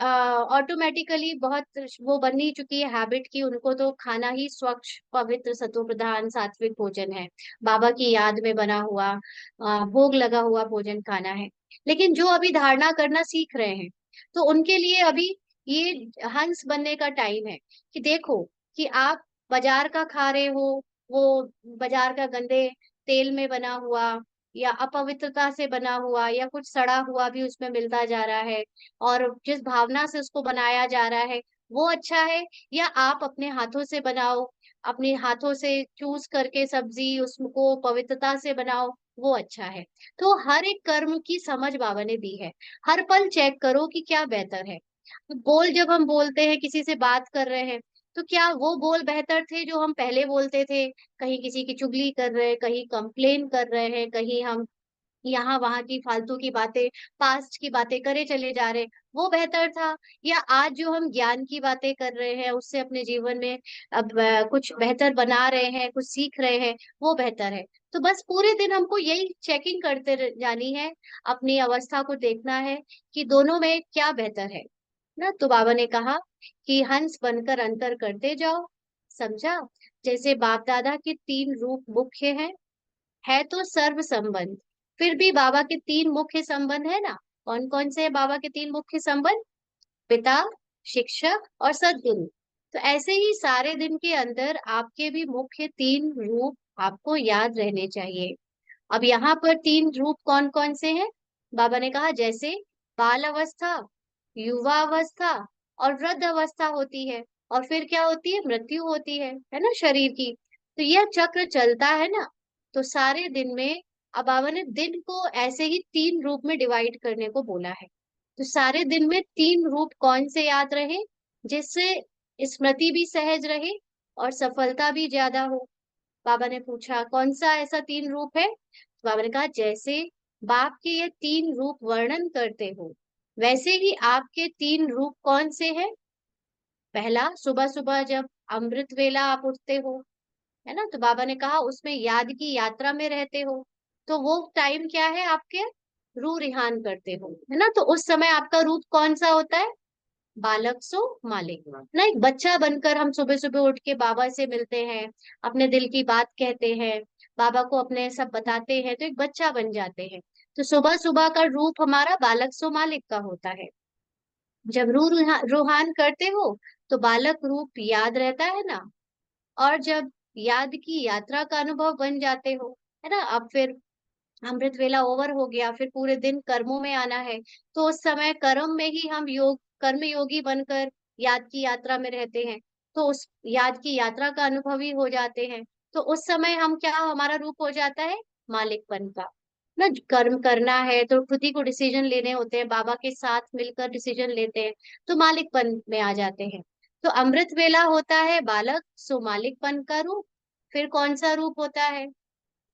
ऑटोमेटिकली बहुत वो बन ही चुकी है हैबिट की, उनको तो खाना ही स्वच्छ पवित्र सत्व प्रधान सात्विक भोजन है, बाबा की याद में बना हुआ भोग लगा हुआ भोजन खाना है। लेकिन जो अभी धारणा करना सीख रहे हैं तो उनके लिए अभी ये हंस बनने का टाइम है कि देखो कि आप बाजार का खा रहे हो, वो बाजार का गंदे तेल में बना हुआ या अपवित्रता से बना हुआ या कुछ सड़ा हुआ भी उसमें मिलता जा रहा है, और जिस भावना से उसको बनाया जा रहा है वो अच्छा है, या आप अपने हाथों से बनाओ, अपने हाथों से चूज करके सब्जी उसको पवित्रता से बनाओ, वो अच्छा है। तो हर एक कर्म की समझ बाबा ने दी है। हर पल चेक करो कि क्या बेहतर है। बोल जब हम बोलते हैं, किसी से बात कर रहे हैं, तो क्या वो बोल बेहतर थे जो हम पहले बोलते थे? कहीं किसी की चुगली कर रहे हैं, कहीं कंप्लेन कर रहे हैं, कहीं हम यहाँ वहां की फालतू की बातें, पास्ट की बातें करे चले जा रहे, वो बेहतर था? या आज जो हम ज्ञान की बातें कर रहे हैं उससे अपने जीवन में अब कुछ बेहतर बना रहे हैं, कुछ सीख रहे हैं, वो बेहतर है? तो बस पूरे दिन हमको यही चेकिंग करते जानी है, अपनी अवस्था को देखना है कि दोनों में क्या बेहतर है ना। तो बाबा ने कहा कि हंस बनकर अंतर करते जाओ। समझा? जैसे बाप दादा के तीन रूप मुख्य हैं, है तो सर्व संबंध, फिर भी बाबा के 3 मुख्य संबंध है ना। कौन कौन से है बाबा के 3 मुख्य संबंध? पिता, शिक्षक और सद्गुरु। तो ऐसे ही सारे दिन के अंदर आपके भी मुख्य 3 रूप आपको याद रहने चाहिए। अब यहाँ पर 3 रूप कौन कौन से हैं? बाबा ने कहा जैसे बाल अवस्था, युवा अवस्था और वृद्ध अवस्था होती है, और फिर क्या होती है? मृत्यु होती है ना, शरीर की। तो यह चक्र चलता है ना। तो सारे दिन में अब बाबा ने दिन को ऐसे ही 3 रूप में डिवाइड करने को बोला है। तो सारे दिन में 3 रूप कौन से याद रहे, जिससे स्मृति भी सहज रहे और सफलता भी ज्यादा हो। बाबा ने पूछा कौन सा ऐसा 3 रूप है? तो बाबा ने कहा जैसे बाप के ये 3 रूप वर्णन करते हो, वैसे ही आपके 3 रूप कौन से हैं? पहला, सुबह सुबह जब अमृत वेला आप उठते हो, है ना, तो बाबा ने कहा उसमें याद की यात्रा में रहते हो। तो वो टाइम क्या है आपके? रूह रिहान करते हो, है ना। तो उस समय आपका रूप कौन सा होता है? बालक सो मालिक ना। एक बच्चा बनकर हम सुबह सुबह उठ के बाबा से मिलते हैं, अपने दिल की बात कहते हैं, बाबा को अपने सब बताते हैं, तो एक बच्चा बन जाते हैं। तो सुबह सुबह का रूप हमारा बालक सो मालिक का होता है। जब रूहान करते हो तो बालक रूप याद रहता है ना। और जब याद की यात्रा का अनुभव बन जाते हो, है ना, अब फिर अमृत वेला ओवर हो गया, फिर पूरे दिन कर्मों में आना है। तो उस समय कर्म में ही हम कर्म योगी बनकर याद की यात्रा में रहते हैं। तो उस याद की यात्रा का अनुभवी हो जाते हैं। तो उस समय हम क्या, हमारा रूप हो जाता है मालिकपन का ना। कर्म करना है तो खुद ही को डिसीजन लेने होते हैं, बाबा के साथ मिलकर डिसीजन लेते हैं, तो मालिकपन में आ जाते हैं। तो अमृत वेला होता है बालक सो मालिकपन का रूप। फिर कौन सा रूप होता है?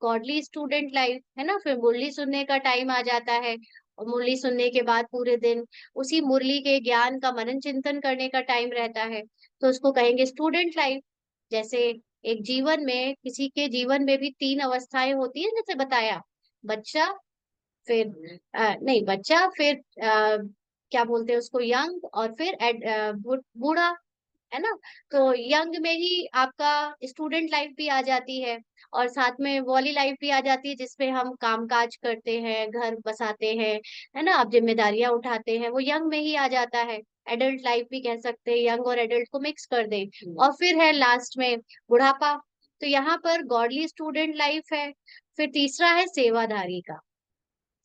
गॉडली स्टूडेंट लाइफ, है ना। फिर मुरली सुनने का टाइम आ जाता है, और मुरली सुनने के बाद पूरे दिन उसी मुरली के ज्ञान का मनन चिंतन करने का टाइम रहता है। तो उसको कहेंगे स्टूडेंट लाइफ। जैसे एक जीवन में, किसी के जीवन में भी 3 अवस्थाएं होती है, जैसे बताया, बच्चा, फिर नहीं बच्चा, फिर क्या बोलते हैं उसको, यंग, और फिर बूढ़ा, है ना। तो यंग में ही आपका स्टूडेंट लाइफ भी आ जाती है, और साथ में वॉली लाइफ भी आ जाती है, जिसपे हम काम काज करते हैं, घर बसाते हैं, है ना, आप जिम्मेदारियां उठाते हैं, वो यंग में ही आ जाता है। एडल्ट लाइफ भी कह सकते हैं, यंग और एडल्ट को मिक्स कर दे। और फिर है लास्ट में बुढ़ापा। तो यहाँ पर गॉडली स्टूडेंट लाइफ है। फिर तीसरा है सेवाधारी का।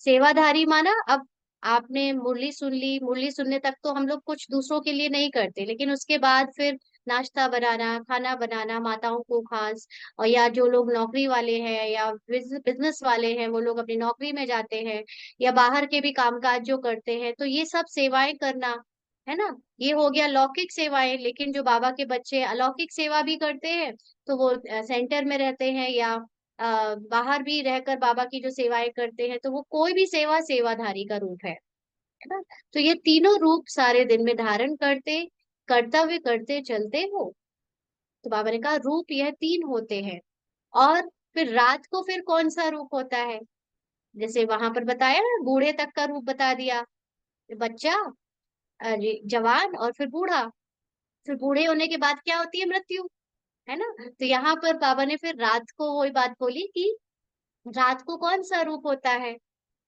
सेवाधारी माना, अब आपने मुरली सुन ली, मुरली सुनने तक तो हम लोग कुछ दूसरों के लिए नहीं करते, लेकिन उसके बाद फिर नाश्ता बनाना, खाना बनाना, माताओं को खास, और या जो लोग नौकरी वाले हैं या बिजनेस वाले हैं, वो लोग अपनी नौकरी में जाते हैं, या बाहर के भी कामकाज जो करते हैं, तो ये सब सेवाएं करना, है ना। ये हो गया लौकिक सेवाएं। लेकिन जो बाबा के बच्चे अलौकिक सेवा भी करते हैं, तो वो सेंटर में रहते हैं या बाहर भी रहकर बाबा की जो सेवाएं करते हैं, तो वो कोई भी सेवा सेवाधारी का रूप है ना। तो ये तीनों रूप सारे दिन में धारण करते, कर्तव्य करते चलते हो। तो बाबा ने कहा रूप यह 3 होते हैं। और फिर रात को फिर कौन सा रूप होता है? जैसे वहां पर बताया ना, बूढ़े तक का रूप बता दिया, बच्चा, अरे जवान, और फिर बूढ़ा। फिर बूढ़े होने के बाद क्या होती है? मृत्यु, है ना। तो यहाँ पर बाबा ने फिर रात को वही बात बोली कि रात को कौन सा रूप होता है?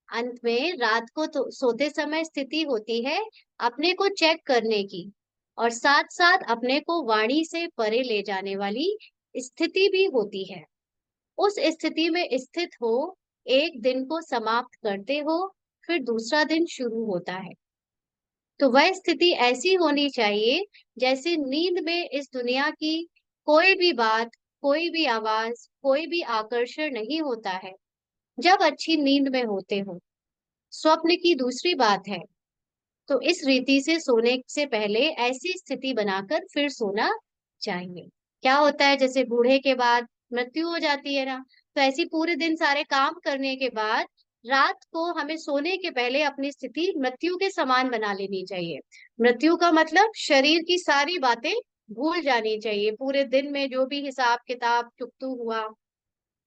अंत में रात को तो सोते समय स्थिति होती है अपने को चेक करने की, और साथ साथ अपने को वाणी से परे ले जाने वाली स्थिति भी होती है। उस स्थिति में स्थित हो, एक दिन को समाप्त करते हो, फिर दूसरा दिन शुरू होता है। तो वह स्थिति ऐसी होनी चाहिए जैसे नींद में इस दुनिया की कोई भी बात, कोई भी आवाज, कोई भी आकर्षण नहीं होता है, जब अच्छी नींद में होते हो। स्वप्न की दूसरी बात है। तो इस रीति से सोने से पहले ऐसी स्थिति बनाकर फिर सोना चाहिए। क्या होता है, जैसे बूढ़े के बाद मृत्यु हो जाती है ना, तो ऐसी पूरे दिन सारे काम करने के बाद रात को हमें सोने के पहले अपनी स्थिति मृत्यु के समान बना लेनी चाहिए। मृत्यु का मतलब शरीर की सारी बातें भूल जानी चाहिए। पूरे दिन में जो भी हिसाब किताब चुकतू हुआ,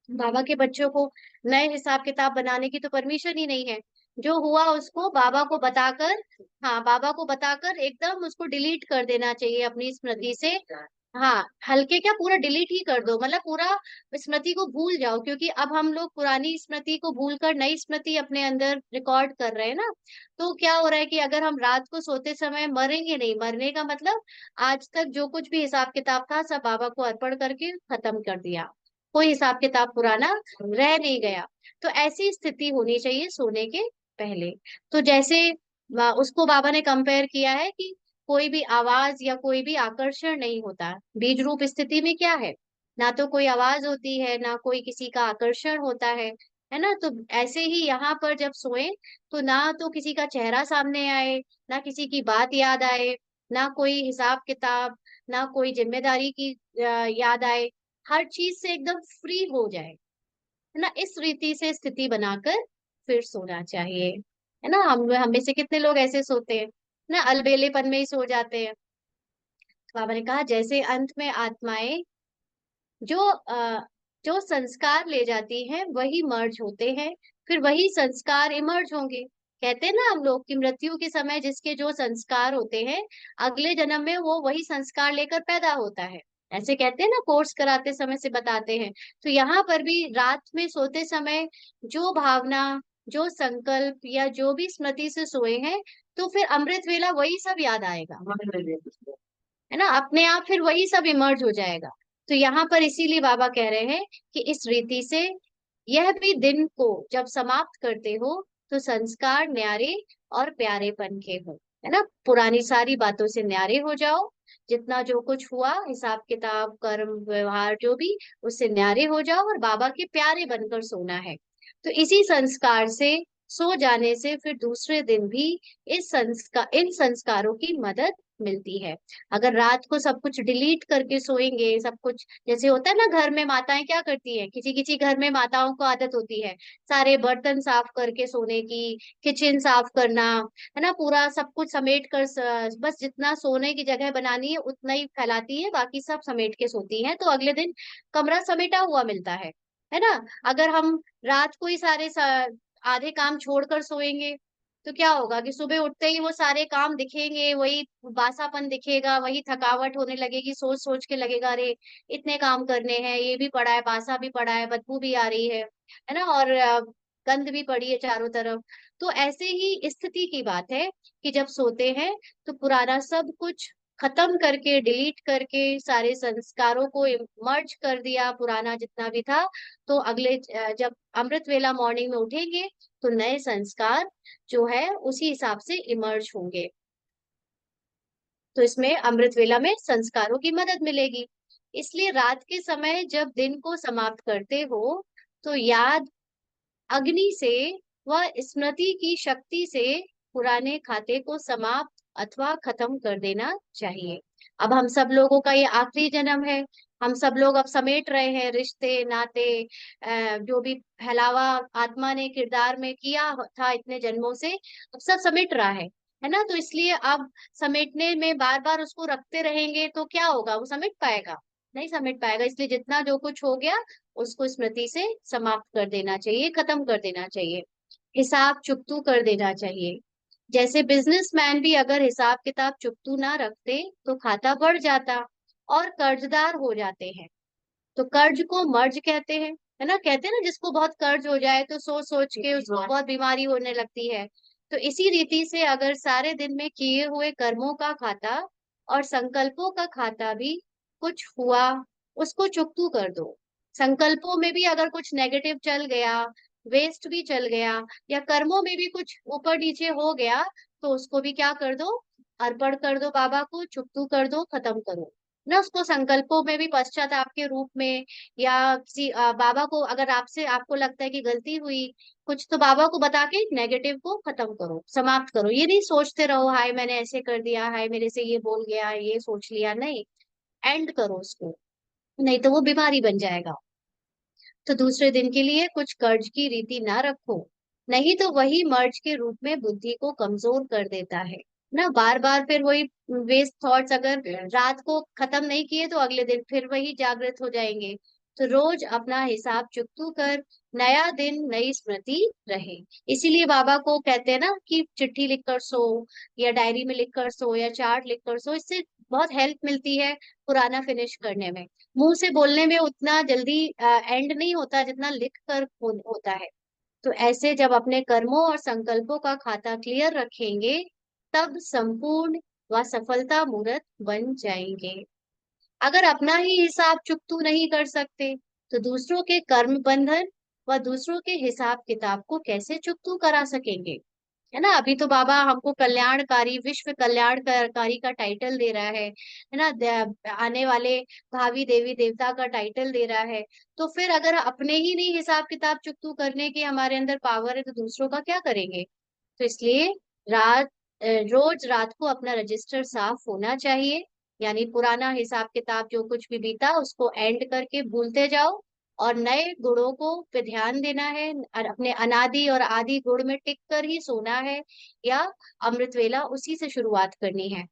बाबा के बच्चों को नए हिसाब किताब बनाने की तो परमिशन ही नहीं है। जो हुआ उसको बाबा को बताकर, हाँ, बाबा को बताकर एकदम उसको डिलीट कर देना चाहिए अपनी स्मृति से। हाँ, हल्के क्या, पूरा डिलीट ही कर दो, मतलब पूरा स्मृति को भूल जाओ, क्योंकि अब हम लोग पुरानी स्मृति को भूलकर नई स्मृति अपने अंदर रिकॉर्ड कर रहे हैं ना। तो क्या हो रहा है कि अगर हम रात को सोते समय मरेंगे नहीं, मरने का मतलब आज तक जो कुछ भी हिसाब किताब था सब बाबा को अर्पण करके खत्म कर दिया, कोई हिसाब किताब पुराना रह नहीं गया। तो ऐसी स्थिति होनी चाहिए सोने के पहले। तो जैसे उसको बाबा ने कंपेयर किया है कि कोई भी आवाज या कोई भी आकर्षण नहीं होता। बीज रूप स्थिति में क्या है, ना तो कोई आवाज होती है, ना कोई किसी का आकर्षण होता है ना। तो ऐसे ही यहाँ पर जब सोए तो ना तो किसी का चेहरा सामने आए, ना किसी की बात याद आए, ना कोई हिसाब किताब, ना कोई जिम्मेदारी की याद आए, हर चीज से एकदम फ्री हो जाए, है ना। इस रीति से स्थिति बनाकर फिर सोना चाहिए, है ना। हम में से कितने लोग ऐसे सोते हैं ना, अलबेलेपन में ही सो जाते हैं। तो बाबा ने कहा जैसे अंत में आत्माएं जो जो संस्कार ले जाती हैं वही मर्ज होते हैं, फिर वही संस्कार इमर्ज होंगे। कहते हैं ना हम लोग कि मृत्यु के समय जिसके जो संस्कार होते हैं, अगले जन्म में वो वही संस्कार लेकर पैदा होता है। ऐसे कहते हैं ना, कोर्स कराते समय से बताते हैं। तो यहाँ पर भी रात में सोते समय जो भावना, जो संकल्प या जो भी स्मृति से सोए हैं, तो फिर अमृत वेला वही सब याद आएगा, है ना। अपने आप फिर वही सब इमर्ज हो जाएगा। तो यहाँ पर इसीलिए बाबा कह रहे हैं कि इस रीति से यह भी दिन को जब समाप्त करते हो तो संस्कार न्यारे और प्यारेपन के हो, है ना। पुरानी सारी बातों से न्यारे हो जाओ, जितना जो कुछ हुआ हिसाब किताब कर्म व्यवहार जो भी, उससे न्यारे हो जाओ और बाबा के प्यारे बनकर सोना है। तो इसी संस्कार से सो जाने से फिर दूसरे दिन भी इन संस्कारों की मदद मिलती है। अगर रात को सब कुछ डिलीट करके सोएंगे, सब कुछ जैसे होता है ना, घर में माताएं क्या करती है, किसी किसी घर में माताओं को आदत होती है सारे बर्तन साफ करके सोने की, किचन साफ करना, है ना, पूरा सब कुछ समेट कर बस जितना सोने की जगह बनानी है उतना ही फैलाती है, बाकी सब समेट के सोती है, तो अगले दिन कमरा समेटा हुआ मिलता है ना। अगर हम रात को ही आधे काम छोड़कर सोएंगे तो क्या होगा कि सुबह उठते ही वो सारे काम दिखेंगे, वही बासापन दिखेगा, वही थकावट होने लगेगी, सोच सोच के लगेगा अरे इतने काम करने हैं, ये भी पड़ा है, बासा भी पड़ा है, बदबू भी आ रही है ना, और गंद भी पड़ी है चारों तरफ। तो ऐसे ही स्थिति की बात है कि जब सोते हैं तो पुराना सब कुछ खत्म करके, डिलीट करके, सारे संस्कारों को मर्ज कर दिया, पुराना जितना भी था। तो जब अमृत वेला मॉर्निंग में उठेंगे तो नए संस्कार जो है उसी हिसाब से इमर्ज होंगे। तो इसमें अमृत वेला में संस्कारों की मदद मिलेगी। इसलिए रात के समय जब दिन को समाप्त करते हो तो याद अग्नि से व स्मृति की शक्ति से पुराने खाते को समाप्त अथवा खत्म कर देना चाहिए। अब हम सब लोगों का ये आखिरी जन्म है, हम सब लोग अब समेट रहे हैं रिश्ते नाते, जो भी फैलावा आत्मा ने किरदार में किया था इतने जन्मों से, अब सब समेट रहा है ना। तो इसलिए अब समेटने में बार बार उसको रखते रहेंगे तो क्या होगा, वो समेट पाएगा, नहीं समेट पाएगा। इसलिए जितना जो कुछ हो गया उसको स्मृति से समाप्त कर देना चाहिए, खत्म कर देना चाहिए, हिसाब चुकतू कर देना चाहिए। जैसे बिजनेसमैन भी अगर हिसाब किताब चुकतू ना रखते तो खाता बढ़ जाता और कर्जदार हो जाते हैं। तो कर्ज को मर्ज कहते हैं, है ना। कहते हैं ना जिसको बहुत कर्ज हो जाए तो सोच सोच के उसको बहुत बीमारी होने लगती है। तो इसी रीति से अगर सारे दिन में किए हुए कर्मों का खाता और संकल्पों का खाता भी कुछ हुआ, उसको चुकतू कर दो। संकल्पों में भी अगर कुछ नेगेटिव चल गया, वेस्ट भी चल गया, या कर्मों में भी कुछ ऊपर नीचे हो गया, तो उसको भी क्या कर दो, अर्पण कर दो बाबा को, चुकतू कर दो, खत्म करो ना उसको। संकल्पों में भी पश्चाताप के रूप में, या किसी बाबा को अगर आपसे आपको लगता है कि गलती हुई कुछ, तो बाबा को बता के नेगेटिव को खत्म करो, समाप्त करो। ये नहीं सोचते रहो हाय मैंने ऐसे कर दिया, हाय मेरे से ये बोल गया, ये सोच लिया, नहीं, एंड करो उसको, नहीं तो वो बीमारी बन जाएगा। तो दूसरे दिन के लिए कुछ कर्ज की रीति ना रखो, नहीं तो वही मर्ज के रूप में बुद्धि को कमजोर कर देता है ना। बार बार फिर वही वेस्ट थॉट्स अगर रात को खत्म नहीं किए तो अगले दिन फिर वही जागृत हो जाएंगे। तो रोज अपना हिसाब चुकतू कर नया दिन नई स्मृति रहे। इसीलिए बाबा को कहते हैं ना कि चिट्ठी लिखकर सो, या डायरी में लिखकर सो, या चार्ट लिखकर सो। इससे बहुत हेल्प मिलती है पुराना फिनिश करने में। मुंह से बोलने में उतना जल्दी एंड नहीं होता जितना लिख कर होता है। तो ऐसे जब अपने कर्मों और संकल्पों का खाता क्लियर रखेंगे, तब संपूर्ण व सफलता मूर्त बन जाएंगे। अगर अपना ही हिसाब चुकतू नहीं कर सकते, तो दूसरों के कर्म बंधन व दूसरों के हिसाब किताब को कैसे चुकतू करा सकेंगे? है ना। अभी तो बाबा हमको कल्याणकारी, विश्व कल्याणकारी का टाइटल दे रहा है ना। आने वाले भावी देवी देवता का टाइटल दे रहा है। तो फिर अगर अपने ही नहीं हिसाब किताब चुकतू करने की हमारे अंदर पावर है, तो दूसरों का क्या करेंगे? तो इसलिए रात रोज रात को अपना रजिस्टर साफ होना चाहिए। यानी पुराना हिसाब किताब जो कुछ भी बीता उसको एंड करके भूलते जाओ, और नए गुणों को पे ध्यान देना है, और अपने अनादि और आदि गुण में टिक कर ही सोना है, या अमृत वेला उसी से शुरुआत करनी है।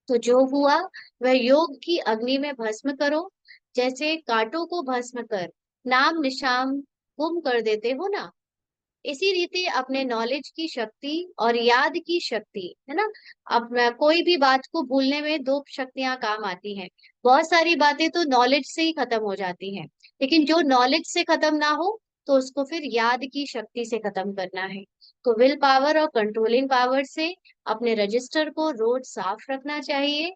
तो जो हुआ वह योग की अग्नि में भस्म करो। जैसे कांटों को भस्म कर नाम निशान गुम कर देते हो ना, इसी रीति अपने नॉलेज की शक्ति और याद की शक्ति, है ना। अब कोई भी बात को भूलने में दो शक्तियां काम आती हैं। बहुत सारी बातें तो नॉलेज से ही खत्म हो जाती हैं, लेकिन जो नॉलेज से खत्म ना हो, तो उसको फिर याद की शक्ति से खत्म करना है। तो विल पावर और कंट्रोलिंग पावर से अपने रजिस्टर को रोज साफ रखना चाहिए,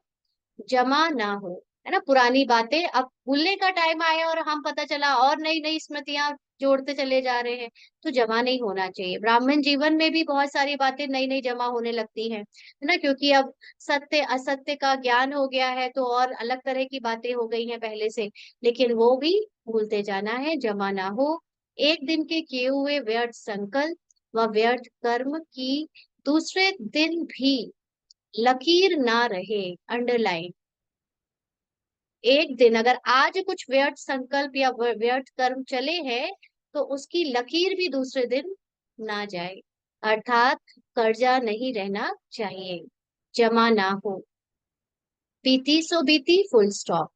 जमा ना हो, है ना। पुरानी बातें अब भूलने का टाइम आया और हम पता चला और नई नई स्मृतियां जोड़ते चले जा रहे हैं, तो जमा नहीं होना चाहिए। ब्राह्मण जीवन में भी बहुत सारी बातें नई नई जमा होने लगती हैं, है ना, क्योंकि अब सत्य असत्य का ज्ञान हो गया है, तो और अलग तरह की बातें हो गई हैं पहले से। लेकिन वो भी भूलते जाना है, जमा ना हो। एक दिन के किए हुए व्यर्थ संकल्प व व्यर्थ कर्म की दूसरे दिन भी लकीर ना रहे, अंडरलाइन। एक दिन अगर आज कुछ व्यर्थ संकल्प या व्यर्थ कर्म चले हैं, तो उसकी लकीर भी दूसरे दिन ना जाए। अर्थात कर्जा नहीं रहना चाहिए, जमा ना हो, बीती सो बीती, फुल स्टॉप।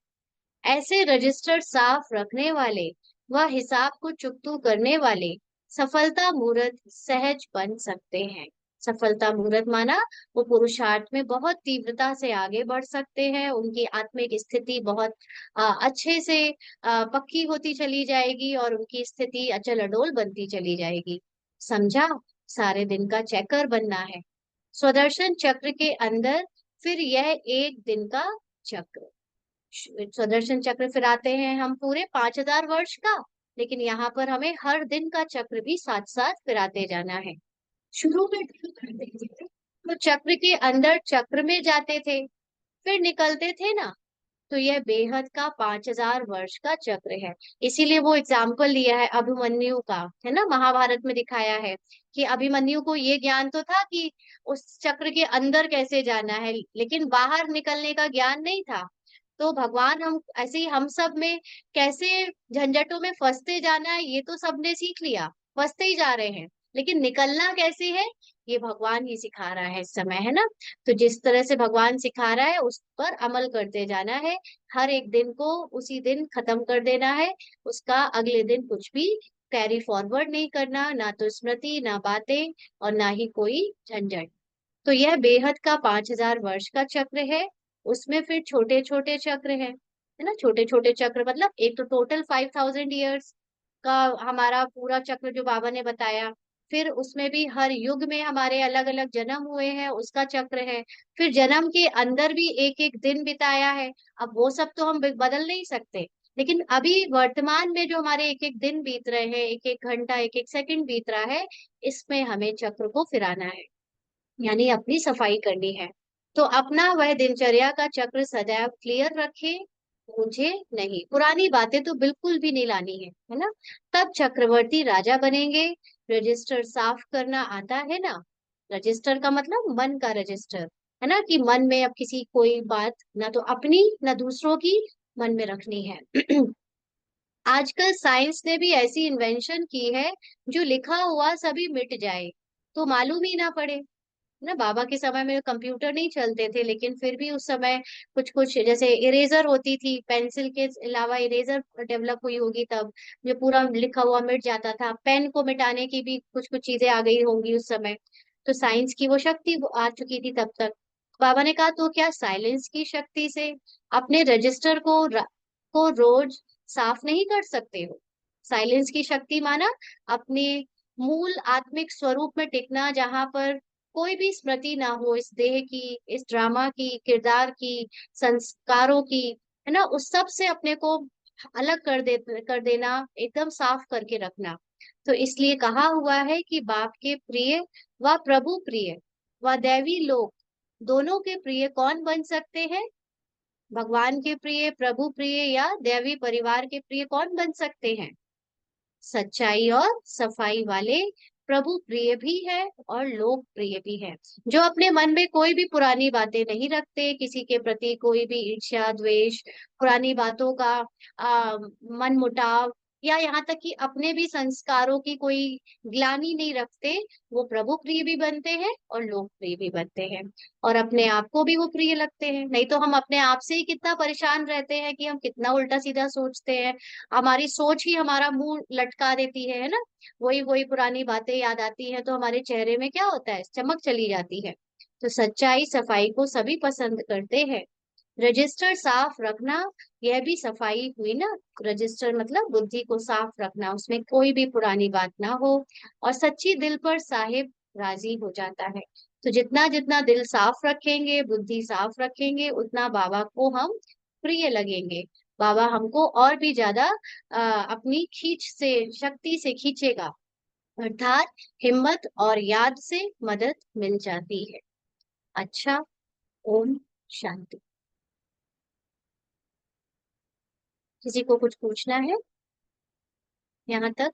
ऐसे रजिस्टर साफ रखने वाले व हिसाब को चुकतू करने वाले सफलता मूर्त सहज बन सकते हैं। सफलता मूर्त माना वो पुरुषार्थ में बहुत तीव्रता से आगे बढ़ सकते हैं, उनकी आत्मिक स्थिति बहुत अच्छे से पक्की होती चली जाएगी, और उनकी स्थिति अचल अडोल बनती चली जाएगी। समझा। सारे दिन का चेकर बनना है स्वदर्शन चक्र के अंदर। फिर यह एक दिन का चक्र, सुदर्शन चक्र फिर आते हैं हम पूरे 5,000 वर्ष का, लेकिन यहाँ पर हमें हर दिन का चक्र भी साथ साथ फिराते जाना है। शुरू में करते थे तो चक्र के अंदर चक्र में जाते थे, फिर निकलते थे ना, तो यह बेहद का 5,000 वर्ष का चक्र है। इसीलिए वो एग्जाम्पल लिया है अभिमन्यु का, है ना, महाभारत में दिखाया है कि अभिमन्यु को ये ज्ञान तो था कि उस चक्र के अंदर कैसे जाना है, लेकिन बाहर निकलने का ज्ञान नहीं था। तो भगवान हम ऐसे ही हम सब में कैसे झंझटों में फंसते जाना है, ये तो सबने सीख लिया, फंसते ही जा रहे हैं, लेकिन निकलना कैसे है, ये भगवान ही सिखा रहा है इस समय, है ना। तो जिस तरह से भगवान सिखा रहा है उस पर अमल करते जाना है। हर एक दिन को उसी दिन खत्म कर देना है, उसका अगले दिन कुछ भी कैरी फॉरवर्ड नहीं करना, ना तो स्मृति, ना बातें, और ना ही कोई झंझट। तो यह बेहद का 5,000 वर्ष का चक्र है। उसमें फिर छोटे छोटे चक्र है ना। छोटे छोटे चक्र मतलब एक तो टोटल 5,000 ईयर्स का हमारा पूरा चक्र जो बाबा ने बताया। फिर उसमें भी हर युग में हमारे अलग अलग जन्म हुए हैं उसका चक्र है। फिर जन्म के अंदर भी एक एक दिन बिताया है। अब वो सब तो हम बदल नहीं सकते, लेकिन अभी वर्तमान में जो हमारे एक एक दिन बीत रहे हैं, एक एक घंटा एक एक सेकंड बीत रहा है, इसमें हमें चक्र को फिराना है, यानी अपनी सफाई करनी है। तो अपना वह दिनचर्या का चक्र सदैव क्लियर रखे, मुझे नहीं, पुरानी बातें तो बिल्कुल भी नहीं लानी है ना। तब चक्रवर्ती राजा बनेंगे। रजिस्टर साफ करना आता है ना। रजिस्टर का मतलब मन का रजिस्टर, है ना, कि मन में अब किसी कोई बात ना तो अपनी ना दूसरों की मन में रखनी है। आजकल साइंस ने भी ऐसी इन्वेंशन की है जो लिखा हुआ सभी मिट जाए, तो मालूम ही ना पड़े ना। बाबा के समय में कंप्यूटर नहीं चलते थे, लेकिन फिर भी उस समय कुछ कुछ जैसे इरेजर होती थी, पेंसिल के अलावा इरेजर डेवलप हुई होगी तब, जो पूरा लिखा हुआ मिट जाता था। पेन को मिटाने की भी कुछ कुछ चीजें आ गई होंगी उस समय। तो साइंस की वो शक्ति आ चुकी थी तब तक। बाबा ने कहा तो क्या साइलेंस की शक्ति से अपने रजिस्टर को रोज साफ नहीं कर सकते हो? साइलेंस की शक्ति माना अपने मूल आत्मिक स्वरूप में टिकना, जहां पर कोई भी स्मृति ना हो इस देह की, इस ड्रामा की, किरदार की, संस्कारों की, है ना, उस सब से अपने को अलग कर देना, एकदम साफ करके रखना। तो इसलिए कहा हुआ है कि बाप के प्रिय व प्रभु प्रिय व दैवी लोग दोनों के प्रिय कौन बन सकते हैं? भगवान के प्रिय, प्रभु प्रिय या दैवी परिवार के प्रिय कौन बन सकते हैं? सच्चाई और सफाई वाले प्रभु प्रिय भी है और लोक प्रिय भी है। जो अपने मन में कोई भी पुरानी बातें नहीं रखते, किसी के प्रति कोई भी ईर्ष्या द्वेष, पुरानी बातों का मन मुटाव, या यहाँ तक कि अपने भी संस्कारों की कोई ग्लानि नहीं रखते, वो प्रभु प्रिय भी बनते हैं और लोक प्रिय भी बनते हैं, और अपने आप को भी वो प्रिय लगते हैं। नहीं तो हम अपने आप से ही कितना परेशान रहते हैं कि हम कितना उल्टा सीधा सोचते हैं, हमारी सोच ही हमारा मुंह लटका देती है ना। वही वही पुरानी बातें याद आती हैं तो हमारे चेहरे में क्या होता है, चमक चली जाती है। तो सच्चाई सफाई को सभी पसंद करते हैं। रजिस्टर साफ रखना, यह भी सफाई हुई ना। रजिस्टर मतलब बुद्धि को साफ रखना, उसमें कोई भी पुरानी बात ना हो, और सच्ची दिल पर साहिब राजी हो जाता है। तो जितना जितना दिल साफ रखेंगे, बुद्धि साफ रखेंगे, उतना बाबा को हम प्रिय लगेंगे। बाबा हमको और भी ज्यादा अपनी खींच से, शक्ति से खींचेगा, अर्थात हिम्मत और याद से मदद मिल जाती है। अच्छा। ओम शांति। किसी को कुछ पूछना है यहाँ तक?